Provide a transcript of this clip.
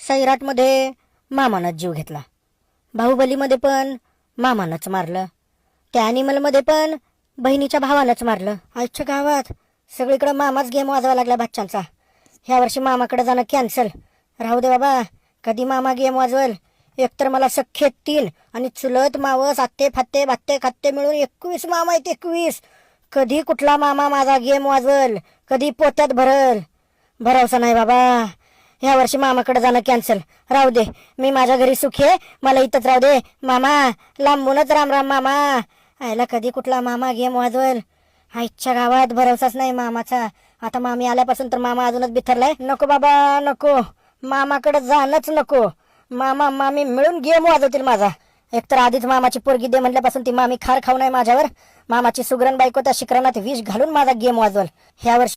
सैराटमध्ये मामानंच जीव घेतला, बाहुबलीमध्ये पण मामानंच मारलं, त्या ॲनिमलमध्ये पण बहिणीच्या भावानंच मारलं. आजच्या गावात सगळीकडे मामाच गेम वाजवा लागला बच्चांचा. ह्या वर्षी मामाकडे जाणं कॅन्सल. राहू दे बाबा, कधी मामा गेम वाजवल. एकतर मला सख्खे 3 आणि चुलत मावस आत्ते फात्ते बात्ते खात्ते मिळून 21 मामा आहेत. 21. कधी कुठला मामा माझा गेम वाजवल, कधी पोत्यात भरल, भरवसा नाही बाबा. ह्या वर्षी मामाकडे जाणं कॅन्सल. राहू दे, मी माझ्या घरी सुखी आहे, मला इथंच राहू दे. मामा लांबूनच राम राम मामा. आयला कधी कुठला मामा गेम वाजवल. आईच्या गावात भरवसाच नाही मामाचा. आता मामी आल्यापासून तर मामा अजूनच बिथरलाय. नको बाबा नको, मामाकडे जाणंच नको. मामा मामी मिळून गेम वाजवतील माझा. एकतर आधीच मामाची पोरगी दे म्हणल्यापासून ती मामी खार खाऊ नाही माझ्यावर. मामाची सुगरण बायको त्या शिकरणात विष घालून माझा गेम वाजवल. ह्या वर्षी